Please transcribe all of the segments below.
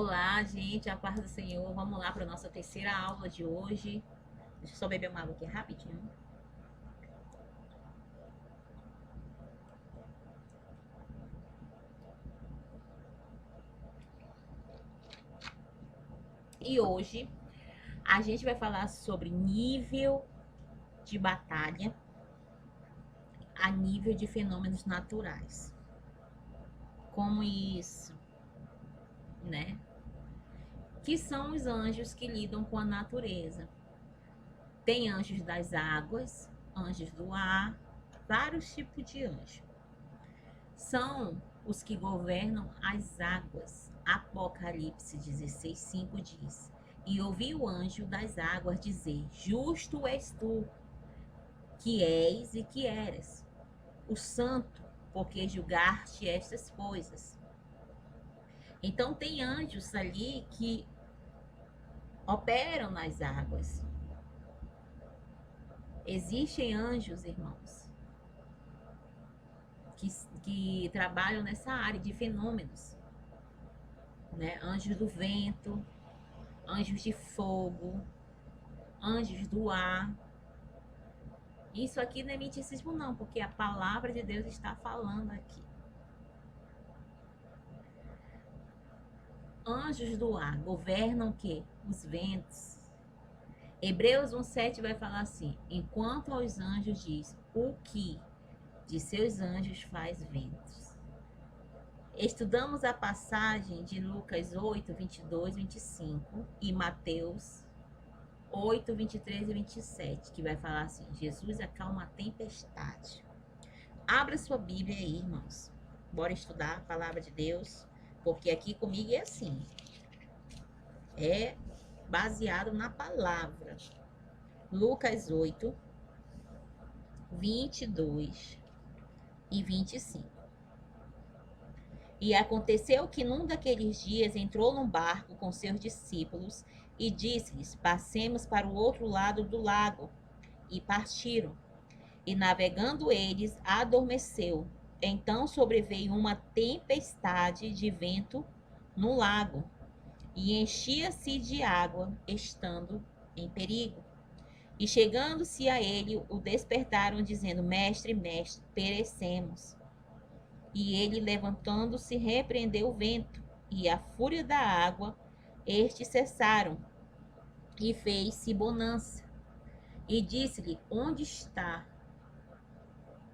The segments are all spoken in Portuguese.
Olá, gente, a paz do Senhor. Vamos lá para a nossa terceira aula de hoje. Deixa eu só beber uma água aqui rapidinho. E hoje a gente vai falar sobre nível de batalha a nível de fenômenos naturais. Como isso, né? Que são os anjos que lidam com a natureza. Tem anjos das águas, anjos do ar, vários tipos de anjos. São os que governam as águas. Apocalipse 16:5 diz: E ouvi o anjo das águas dizer: Justo és tu, que és e que eras, o santo, porque julgaste estas coisas. Então tem anjos ali que operam nas águas. Existem anjos, irmãos, que trabalham nessa área de fenômenos, né? Anjos do vento, anjos de fogo, anjos do ar. Isso aqui não é miticismo não, porque a palavra de Deus está falando aqui. Anjos do ar governam o quê? Os ventos. Hebreus 1:7 vai falar assim: enquanto aos anjos diz, o que de seus anjos faz ventos. Estudamos a passagem de Lucas 8:22-25 e Mateus 8:23-27, que vai falar assim: Jesus acalma a tempestade. Abra sua Bíblia aí, irmãos. Bora estudar a palavra de Deus, porque aqui comigo é assim. É baseado na palavra. Lucas 8:22-25. E aconteceu que num daqueles dias entrou num barco com seus discípulos e disse-lhes: Passemos para o outro lado do lago. E partiram. E navegando eles, adormeceu. Então sobreveio uma tempestade de vento no lago, e enchia-se de água, estando em perigo. E chegando-se a ele, o despertaram, dizendo: Mestre, mestre, perecemos. E ele, levantando-se, repreendeu o vento e a fúria da água, estes cessaram, e fez-se bonança. E disse-lhe: Onde está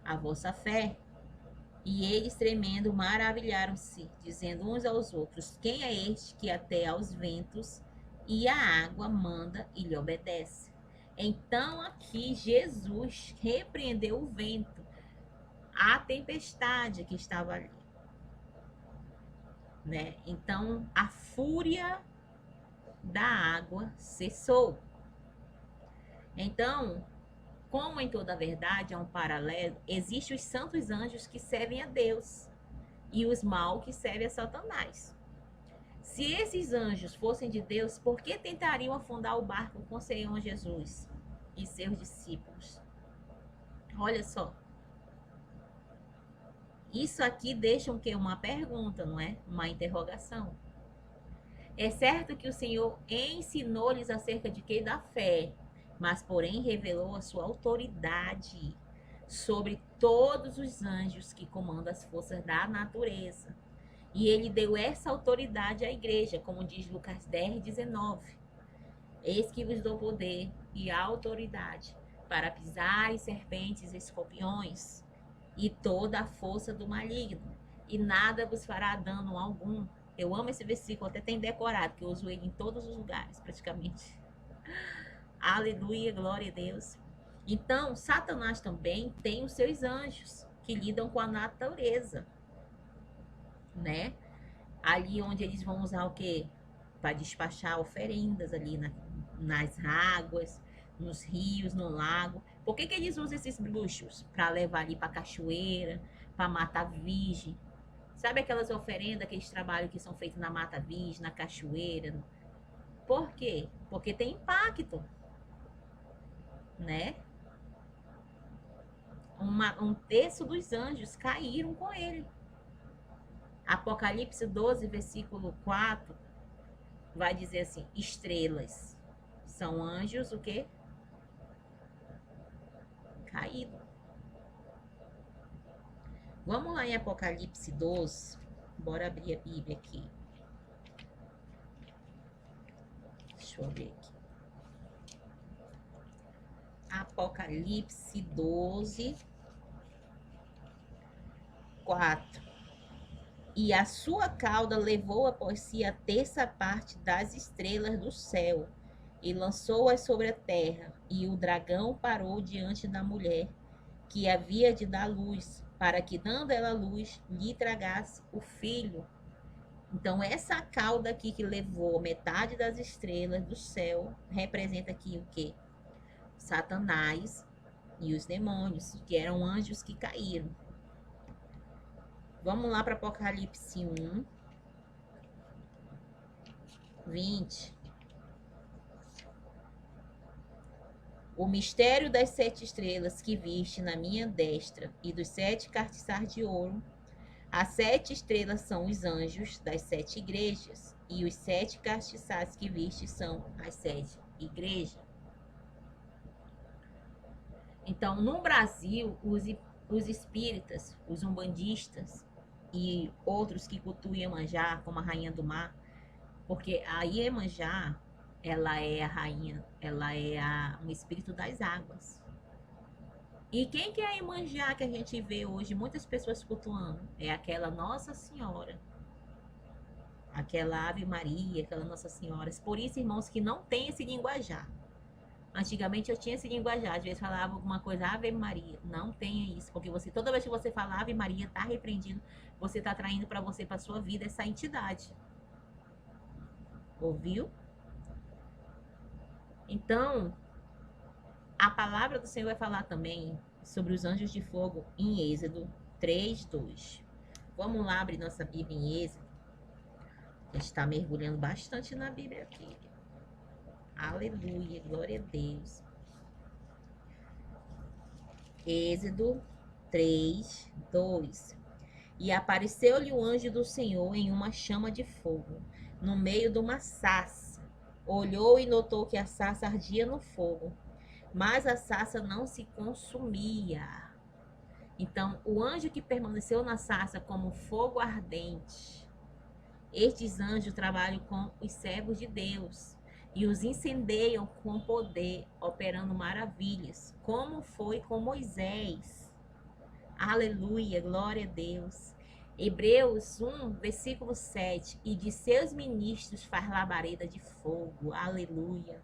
a vossa fé? E eles, tremendo, maravilharam-se, dizendo uns aos outros: Quem é este que até aos ventos e à água manda e lhe obedece? Então aqui Jesus repreendeu o vento, a tempestade que estava ali, né? Então a fúria da água cessou. Então, como em toda verdade há um paralelo, existem os santos anjos que servem a Deus e os maus que servem a Satanás. Se esses anjos fossem de Deus, por que tentariam afundar o barco com o Senhor Jesus e seus discípulos? Olha só. Isso aqui deixa o quê? Uma pergunta, não é? Uma interrogação. É certo que o Senhor ensinou-lhes acerca de quê? Da fé, mas porém revelou a sua autoridade sobre todos os anjos que comandam as forças da natureza. E ele deu essa autoridade à igreja, como diz Lucas 10:19. Eis que vos dou poder e autoridade para pisar em serpentes e escorpiões e toda a força do maligno, e nada vos fará dano algum. Eu amo esse versículo, até tem decorado, que eu uso ele em todos os lugares, praticamente. Aleluia, glória a Deus. Então, Satanás também tem os seus anjos que lidam com a natureza, né? Ali onde eles vão usar o quê? Para despachar oferendas ali nas águas, nos rios, no lago. Por que eles usam esses bruxos? Para levar ali para a cachoeira, para matar virgem. Sabe aquelas oferendas, aqueles trabalhos que são feitos na mata virgem, na cachoeira? Por quê? Porque tem impacto, né? Um terço dos anjos caíram com ele. Apocalipse 12, versículo 4, vai dizer assim, estrelas. São anjos, o quê? Caído. Vamos lá em Apocalipse 12. Bora abrir a Bíblia aqui. Deixa eu ver aqui. Apocalipse 12, 4. E a sua cauda levou após si a terça parte das estrelas do céu e lançou-as sobre a terra. E o dragão parou diante da mulher, que havia de dar luz, para que, dando ela luz, lhe tragasse o filho. Então, essa cauda aqui que levou metade das estrelas do céu, representa aqui o quê? Satanás e os demônios, que eram anjos que caíram. Vamos lá para Apocalipse 1, 20. O mistério das 7 estrelas que viste na minha destra e dos 7 castiçais de ouro. As 7 estrelas são os anjos das 7 igrejas, e os 7 castiçais que viste são as 7 igrejas. Então, no Brasil, os espíritas, os umbandistas e outros que cultuam Iemanjá, como a Rainha do Mar, porque a Iemanjá, ela é a rainha, ela é um espírito das águas. E quem que é a Iemanjá que a gente vê hoje, muitas pessoas cultuando? É aquela Nossa Senhora, aquela Ave Maria, aquela Nossa Senhora. Por isso, irmãos, que não tem esse linguajar. Antigamente eu tinha esse linguajar, às vezes falava alguma coisa, Ave Maria. Não tenha isso, porque você, toda vez que você fala Ave Maria, está repreendido, você está traindo para você, para sua vida, essa entidade. Ouviu? Então, a palavra do Senhor vai falar também sobre os anjos de fogo em Êxodo 3:2. Vamos lá abrir nossa Bíblia em Êxodo. A gente está mergulhando bastante na Bíblia aqui. Aleluia, glória a Deus. Êxodo 3:2. E apareceu-lhe o anjo do Senhor em uma chama de fogo, no meio de uma sarça. Olhou e notou que a sarça ardia no fogo, mas a sarça não se consumia. Então, o anjo que permaneceu na sarça como fogo ardente, estes anjos trabalham com os servos de Deus e os incendeiam com poder, operando maravilhas, como foi com Moisés. Aleluia, glória a Deus. Hebreus 1, versículo 7. E de seus ministros faz labareda de fogo. Aleluia.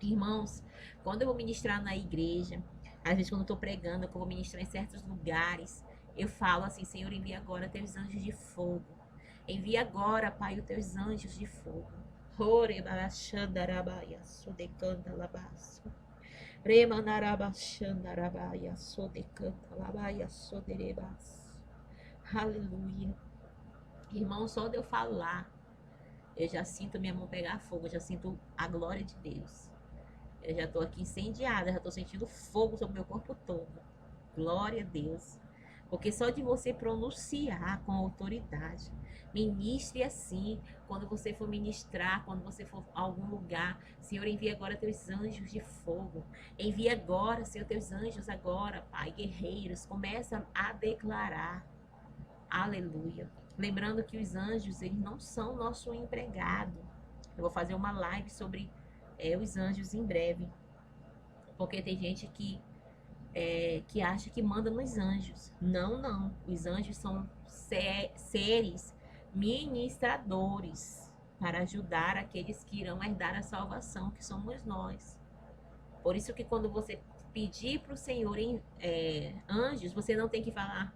Irmãos, quando eu vou ministrar na igreja, às vezes quando eu estou pregando, que eu vou ministrar em certos lugares, eu falo assim, Senhor, envia agora teus anjos de fogo. Envia agora, Pai, os teus anjos de fogo. Aleluia. Irmão, só de eu falar, eu já sinto minha mão pegar fogo, eu já sinto a glória de Deus. Eu já estou aqui incendiada, já estou sentindo fogo sobre o meu corpo todo. Glória a Deus. Porque só de você pronunciar com autoridade, ministre assim, quando você for ministrar, quando você for a algum lugar, Senhor, envia agora teus anjos de fogo. Envia agora, Senhor, teus anjos agora, Pai, guerreiros. Começa a declarar. Aleluia. Lembrando que os anjos, eles não são nosso empregado. Eu vou fazer uma live sobre os anjos em breve. Porque tem gente que acha que manda nos anjos. Não, não. Os anjos são seres ministradores para ajudar aqueles que irão herdar a salvação, que somos nós. Por isso que quando você pedir para o Senhor anjos, você não tem que falar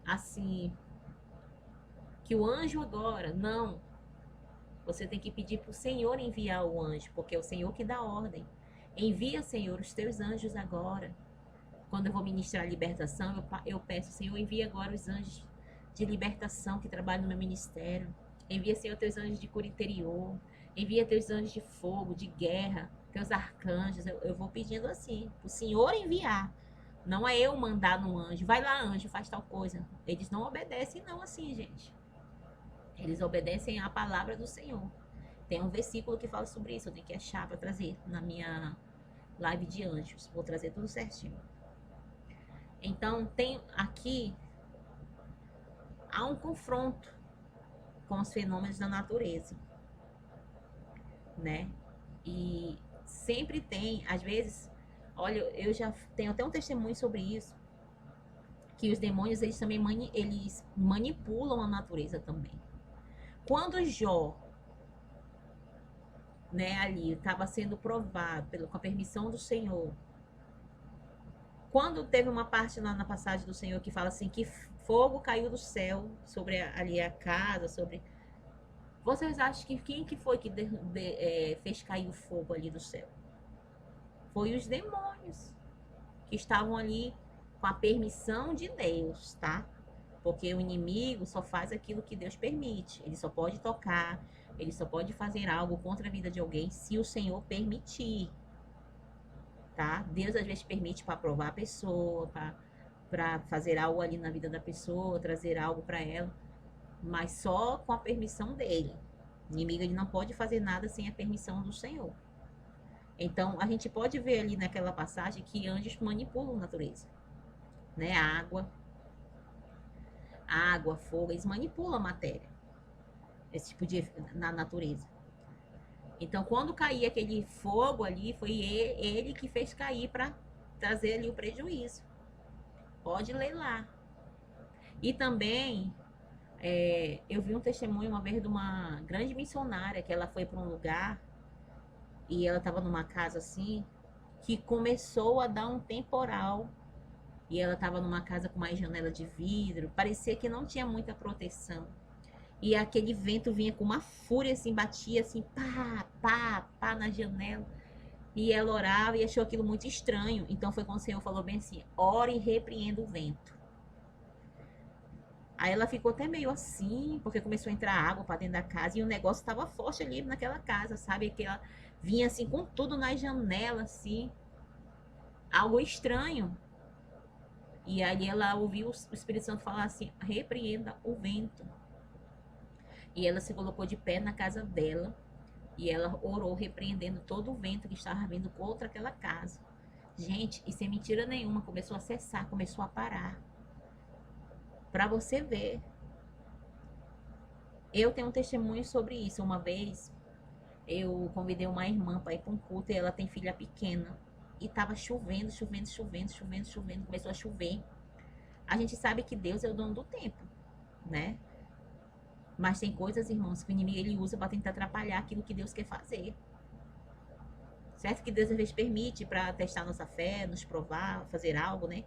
assim, que o anjo agora, não. Você tem que pedir para o Senhor enviar o anjo, porque é o Senhor que dá ordem. Envia, Senhor, os teus anjos agora. Quando eu vou ministrar a libertação, eu peço, Senhor, envia agora os anjos de libertação que trabalham no meu ministério. Envia, Senhor, teus anjos de cura interior. Envia teus anjos de fogo, de guerra, teus arcanjos. Eu vou pedindo assim, o Senhor enviar. Não é eu mandar no anjo. Vai lá, anjo, faz tal coisa. Eles não obedecem não assim, gente. Eles obedecem à palavra do Senhor. Tem um versículo que fala sobre isso. Eu tenho que achar para trazer na minha live de anjos. Vou trazer tudo certinho. Então, tem aqui há um confronto com os fenômenos da natureza, né? E sempre tem, às vezes, olha, eu já tenho até um testemunho sobre isso, que os demônios, eles também eles manipulam a natureza também. Quando Jó, né, ali estava sendo provado com a permissão do Senhor, quando teve uma parte lá na passagem do Senhor que fala assim, que fogo caiu do céu sobre ali a casa, sobre... Vocês acham que quem que foi que fez cair o fogo ali do céu? Foi os demônios que estavam ali com a permissão de Deus, tá? Porque o inimigo só faz aquilo que Deus permite. Ele só pode tocar, ele só pode fazer algo contra a vida de alguém se o Senhor permitir, tá? Deus às vezes permite para provar a pessoa, para fazer algo ali na vida da pessoa, trazer algo para ela, mas só com a permissão dele. O inimigo, ele não pode fazer nada sem a permissão do Senhor. Então, a gente pode ver ali naquela passagem que anjos manipulam a natureza, né? Água, fogo, eles manipulam a matéria, esse tipo de na natureza. Então, quando caía aquele fogo ali, foi ele que fez cair para trazer ali o prejuízo. Pode ler lá. E também, eu vi um testemunho uma vez de uma grande missionária, que ela foi para um lugar e ela estava numa casa assim, que começou a dar um temporal. E ela estava numa casa com mais janela de vidro, parecia que não tinha muita proteção. E aquele vento vinha com uma fúria, assim, batia assim, pá, pá, pá na janela. E ela orava e achou aquilo muito estranho. Então foi quando o Senhor falou bem assim, ore e repreenda o vento. Aí ela ficou até meio assim, porque começou a entrar água para dentro da casa e o negócio estava forte ali naquela casa, sabe? Que ela vinha assim com tudo nas janelas, assim, algo estranho. E aí ela ouviu o Espírito Santo falar assim, repreenda o vento. E ela se colocou de pé na casa dela e ela orou repreendendo todo o vento que estava vindo contra aquela casa. Gente, e sem mentira nenhuma, começou a cessar, começou a parar. Para você ver. Eu tenho um testemunho sobre isso. Uma vez eu convidei uma irmã para ir para um culto e ela tem filha pequena. E tava chovendo, chovendo, chovendo, chovendo, chovendo. Começou a chover. A gente sabe que Deus é o dono do tempo, né? Mas tem coisas, irmãos, que o inimigo ele usa para tentar atrapalhar aquilo que Deus quer fazer. Certo que Deus às vezes permite para testar nossa fé, nos provar, fazer algo, né?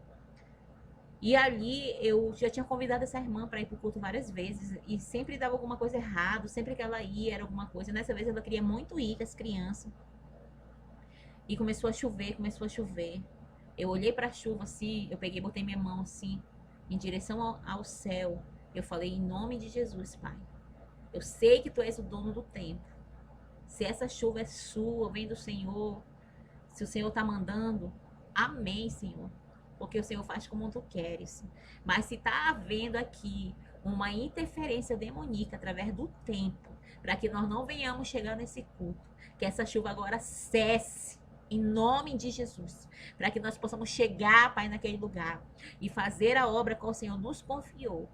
E ali eu já tinha convidado essa irmã para ir pro culto várias vezes e sempre dava alguma coisa errado, sempre que ela ia era alguma coisa. Nessa vez ela queria muito ir com as crianças. E começou a chover, começou a chover. Eu olhei para a chuva assim, eu peguei, botei minha mão assim, em direção ao céu. Eu falei, em nome de Jesus, Pai. Eu sei que Tu és o dono do tempo. Se essa chuva é sua, vem do Senhor. Se o Senhor está mandando, amém, Senhor. Porque o Senhor faz como Tu queres. Mas se está havendo aqui uma interferência demoníaca através do tempo, para que nós não venhamos chegar nesse culto, que essa chuva agora cesse. Em nome de Jesus, para que nós possamos chegar, Pai, naquele lugar e fazer a obra que o Senhor nos confiou.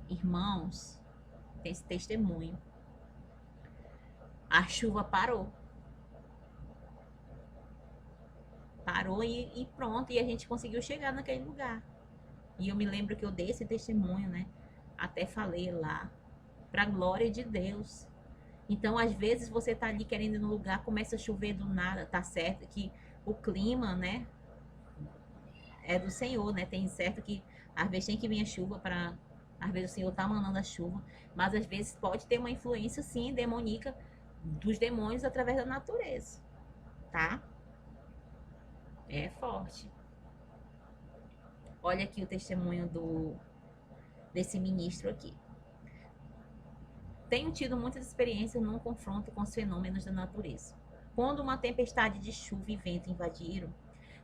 Irmãos, tem esse testemunho. A chuva parou. Parou e pronto, e a gente conseguiu chegar naquele lugar. E eu me lembro que eu dei esse testemunho, né? Até falei lá, para a glória de Deus. Então, às vezes, você tá ali querendo ir no lugar, começa a chover do nada, tá certo que o clima, né, é do Senhor, né? Tem certo que, às vezes, tem que vir a chuva para... Às vezes, o Senhor tá mandando a chuva, mas, às vezes, pode ter uma influência, sim, demoníaca dos demônios através da natureza, tá? É forte. Olha aqui o testemunho desse ministro aqui. Tenho tido muitas experiências num confronto com os fenômenos da natureza. Quando uma tempestade de chuva e vento invadiram,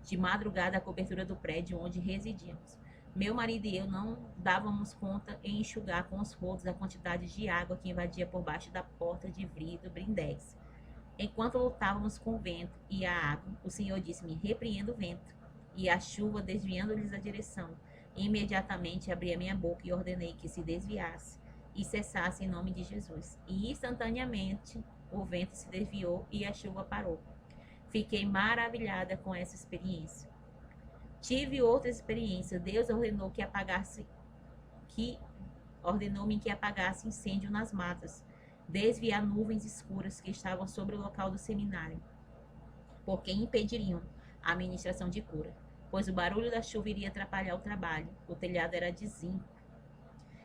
de madrugada, a cobertura do prédio onde residíamos, Meu marido e eu não dávamos conta em enxugar com os rodos a quantidade de água que invadia por baixo da porta de vidro blindex. Enquanto lutávamos com o vento e a água, o Senhor disse-me: repreenda o vento e a chuva, desviando-lhes a direção. Imediatamente abri a minha boca e ordenei que se desviasse e cessasse em nome de Jesus. E instantaneamente o vento se desviou e a chuva parou. Fiquei maravilhada com essa experiência. Tive outra experiência. Deus ordenou-me que apagasse incêndio nas matas, desviar nuvens escuras que estavam sobre o local do seminário, porque impediriam a ministração de cura, pois o barulho da chuva iria atrapalhar o trabalho. O telhado era de zinco.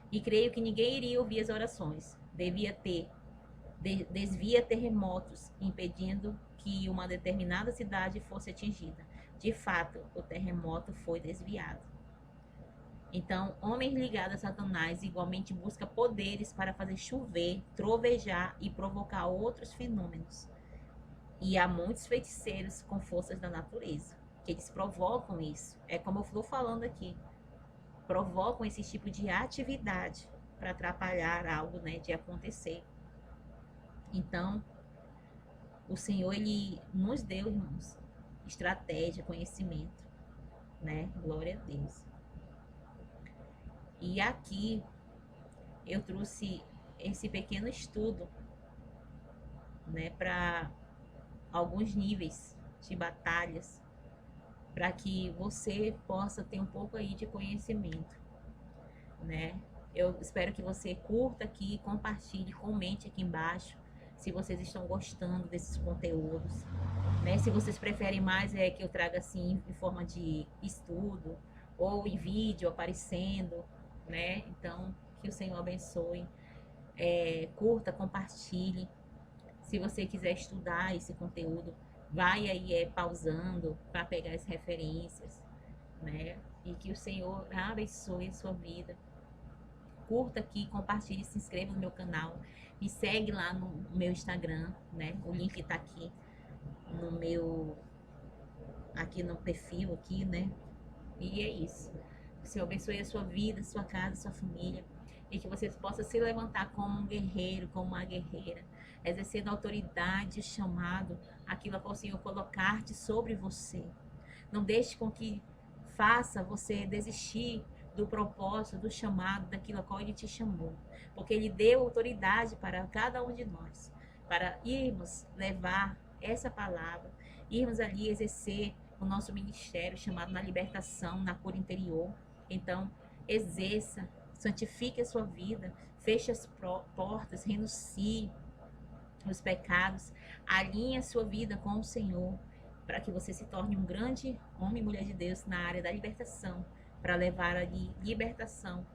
E creio que ninguém iria ouvir as orações. Desvia terremotos, impedindo que uma determinada cidade fosse atingida. De fato, o terremoto foi desviado. Então, homens ligados a Satanás igualmente buscam poderes para fazer chover, trovejar e provocar outros fenômenos. E há muitos feiticeiros com forças da natureza, que eles provocam isso. É como eu estou falando aqui. Provocam esse tipo de atividade para atrapalhar algo, né, de acontecer. Então, o Senhor, Ele nos deu, irmãos, estratégia, conhecimento, né? Glória a Deus. E aqui eu trouxe esse pequeno estudo, né, para alguns níveis de batalhas, para que você possa ter um pouco aí de conhecimento, né? Eu espero que você curta aqui, compartilhe, comente aqui embaixo se vocês estão gostando desses conteúdos, né? Se vocês preferem mais que eu traga assim em forma de estudo ou em vídeo aparecendo, né? Então, que o Senhor abençoe. Curta, compartilhe. Se você quiser estudar esse conteúdo, vai aí pausando para pegar as referências, né? E que o Senhor abençoe a sua vida. Curta aqui, compartilhe, se inscreva no meu canal, me segue lá no meu Instagram, né? O link tá aqui no meu, aqui no perfil aqui, né? E é isso. Que o Senhor abençoe a sua vida, a sua casa, a sua família, e que vocês possam se levantar como um guerreiro, como uma guerreira, exercendo a autoridade, o chamado, aquilo a qual o Senhor colocar-te sobre você. Não deixe com que faça você desistir do propósito, do chamado, daquilo a qual Ele te chamou. Porque Ele deu autoridade para cada um de nós, para irmos levar essa palavra, irmos ali exercer o nosso ministério chamado na libertação, na cura interior. Então, exerça, santifique a sua vida, feche as portas, renuncie os pecados, alinhe a sua vida com o Senhor, para que você se torne um grande homem e mulher de Deus na área da libertação, para levar ali libertação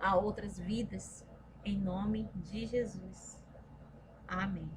a outras vidas, em nome de Jesus. Amém.